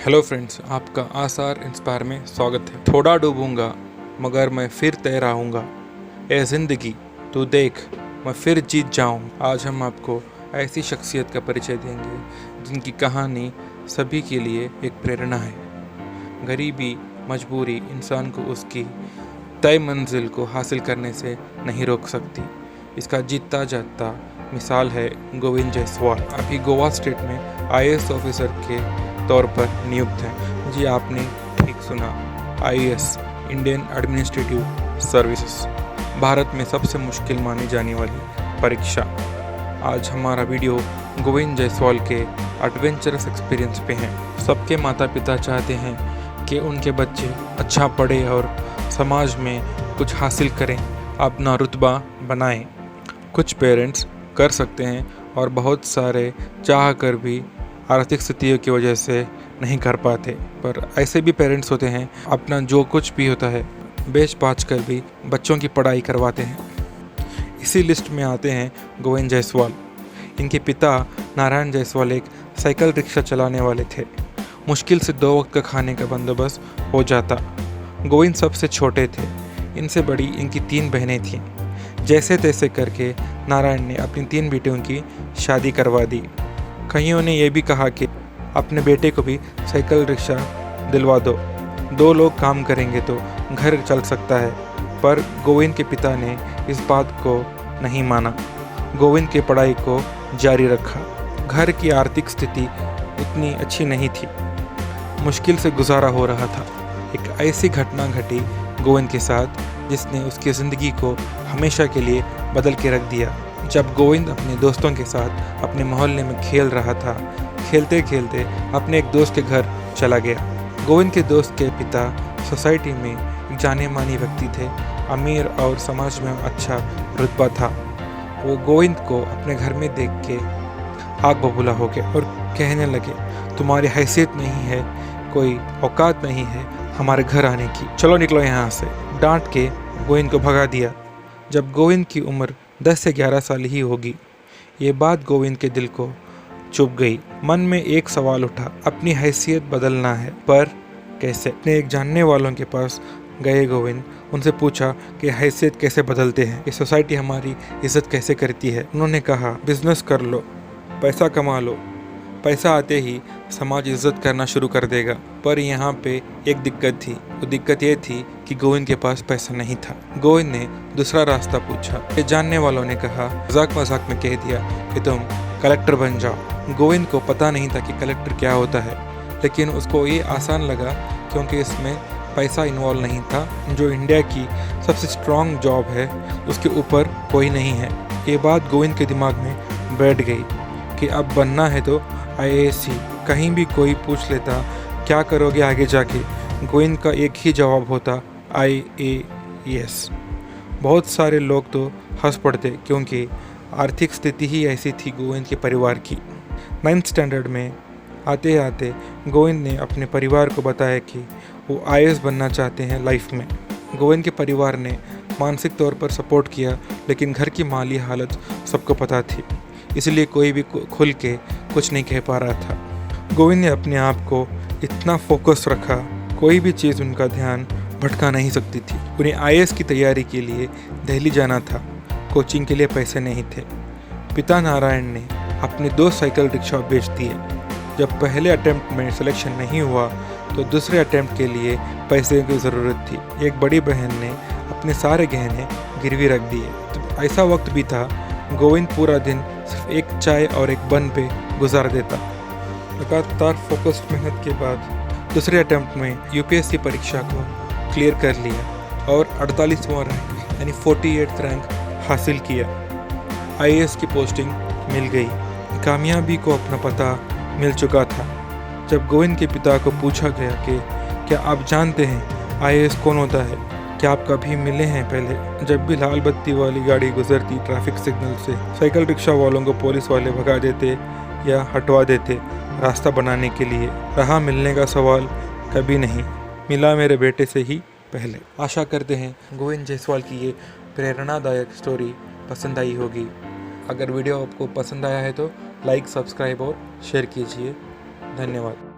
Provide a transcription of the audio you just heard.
Hello friends, आपका आसार inspire में स्वागत है। थोड़ा डूबूंगा मगर मैं फिर तैराऊंगा, ए ज़िंदगी तू देख मैं फिर जीत जाऊं। आज हम आपको ऐसी शख्सियत का परिचय देंगे जिनकी कहानी सभी के लिए एक प्रेरणा है। गरीबी, मजबूरी इंसान को उसकी तय मंजिल को हासिल करने से नहीं रोक सकती। इसका जीता जागता मिसाल है गोविंद जायसवाल। अभी गोवा स्टेट में आईएएस ऑफिसर के तौर पर नियुक्त हैं। जी, आपने ठीक सुना, IAS, Indian administrative services, Bharat में सबसे मुश्किल मानी जाने वाली परीक्षा। आज हमारा वीडियो गोविंद जायसवाल के एडवेंचरस एक्सपीरियंस पे है। सबके माता पिता चाहते हैं कि उनके बच्चे अच्छा पढ़े और समाज में कुछ हासिल करें, अपना रुतबा बनाएं। कुछ पेरेंट्स कर सकते हैं और बहुत सारे चाह कर भी आर्थिक स्थितियों की वजह से नहीं कर पाते। पर ऐसे भी पेरेंट्स होते हैं अपना जो कुछ भी होता है बेच बाच कर भी बच्चों की पढ़ाई करवाते हैं। इसी लिस्ट में आते हैं गोविंद जायसवाल। इनके पिता नारायण जायसवाल एक साइकिल रिक्शा चलाने वाले थे। मुश्किल से 2 वक्त का खाने का बंदोबस्त हो जाता। गोविंद सबसे छोटे थे। इनसे बड़ी इनकी 3 बहनें थीं। जैसे तैसे करके नारायण ने अपनी 3 बेटियों की शादी करवा दी। कईयों ने यह भी कहा कि अपने बेटे को भी साइकिल रिक्शा दिलवा दो, 2 लोग काम करेंगे तो घर चल सकता है। पर गोविंद के पिता ने इस बात को नहीं माना। गोविंद की पढ़ाई को जारी रखा। घर की आर्थिक स्थिति इतनी अच्छी नहीं थी, मुश्किल से गुजारा हो रहा था। एक ऐसी घटना घटी गोविंद के साथ जिसने उसकी ज़िंदगी को हमेशा के लिए बदल के रख दिया। जब गोविंद अपने दोस्तों के साथ अपने मोहल्ले में खेल रहा था, खेलते खेलते अपने एक दोस्त के घर चला गया। गोविंद के दोस्त के पिता सोसाइटी में एक जाने माने व्यक्ति थे, अमीर और समाज में अच्छा रुतबा था। वो गोविंद को अपने घर में देख के आग बबूला हो गए और कहने लगे, तुम्हारी हैसियत नहीं है, कोई औकात नहीं है हमारे घर आने की, चलो निकलो यहाँ से। डांट के गोविंद को भगा दिया। जब गोविंद की उम्र 10 से 11 साल ही होगी, ये बात गोविंद के दिल को चुभ गई। मन में एक सवाल उठा, अपनी हैसियत बदलना है, पर कैसे? अपने एक जानने वालों के पास गए गोविंद, उनसे पूछा कि हैसियत कैसे बदलते हैं, ये सोसाइटी हमारी इज्जत कैसे करती है। उन्होंने कहा, बिजनेस कर लो, पैसा कमा लो, पैसा आते ही समाज इज्जत करना शुरू कर देगा। पर यहाँ पे एक दिक्कत थी। वो दिक्कत ये थी कि गोविंद के पास पैसा नहीं था। गोविंद ने दूसरा रास्ता पूछा। ये जानने वालों ने कहा, मजाक मजाक में कह दिया कि तुम कलेक्टर बन जाओ। गोविंद को पता नहीं था कि कलेक्टर क्या होता है, लेकिन उसको ये आसान लगा क्योंकि इसमें पैसा इन्वॉल्व नहीं था। जो इंडिया की सबसे स्ट्रॉन्ग जॉब है उसके ऊपर कोई नहीं है। ये बात गोविंद के दिमाग में बैठ गई कि अब बनना है तो आईएएस ही। कहीं भी कोई पूछ लेता क्या करोगे आगे जाके, गोविंद का एक ही जवाब होता, आईएएस। बहुत सारे लोग तो हंस पड़ते क्योंकि आर्थिक स्थिति ही ऐसी थी गोविंद के परिवार की। 9th स्टैंडर्ड में आते आते गोविंद ने अपने परिवार को बताया कि वो आईएएस बनना चाहते हैं लाइफ में। गोविंद के परिवार ने मानसिक तौर पर सपोर्ट किया, लेकिन घर की माली हालत सबको पता थी, इसलिए कोई भी खुल के कुछ नहीं कह पा रहा था। गोविंद ने अपने आप को इतना फोकस रखा, कोई भी चीज़ उनका ध्यान भटका नहीं सकती थी। उन्हें आईएएस की तैयारी के लिए दिल्ली जाना था। कोचिंग के लिए पैसे नहीं थे। पिता नारायण ने अपने 2 साइकिल रिक्शा बेच दिए। जब पहले अटेम्प्ट में सिलेक्शन नहीं हुआ तो दूसरे अटेम्प्ट के लिए पैसे की ज़रूरत थी। एक बड़ी बहन ने अपने सारे गहने गिरवी रख दिए। तो ऐसा वक्त भी था गोविंद पूरा दिन सिर्फ एक चाय और एक बन पे गुजार देता। लगातार फोकस्ड मेहनत के बाद दूसरे अटेम्प्ट में यूपीएससी परीक्षा को क्लियर कर लिया और 48वां रैंक यानी 48th रैंक हासिल किया। आईएएस की पोस्टिंग मिल गई। कामयाबी को अपना पता मिल चुका था। जब गोविंद के पिता को पूछा गया कि क्या आप जानते हैं आईएएस कौन होता है, क्या आप कभी मिले हैं पहले? जब भी लाल बत्ती वाली गाड़ी गुजरती ट्रैफिक सिग्नल से, साइकिल रिक्शा वालों को पुलिस वाले भगा देते या हटवा देते रास्ता बनाने के लिए। रहा मिलने का सवाल कभी नहीं, मिला मेरे बेटे से ही पहले। आशा करते हैं गोविंद जायसवाल की ये प्रेरणादायक स्टोरी पसंद आई होगी। अगर वीडियो आपको पसंद आया है तो लाइक, सब्सक्राइब और शेयर कीजिए। धन्यवाद।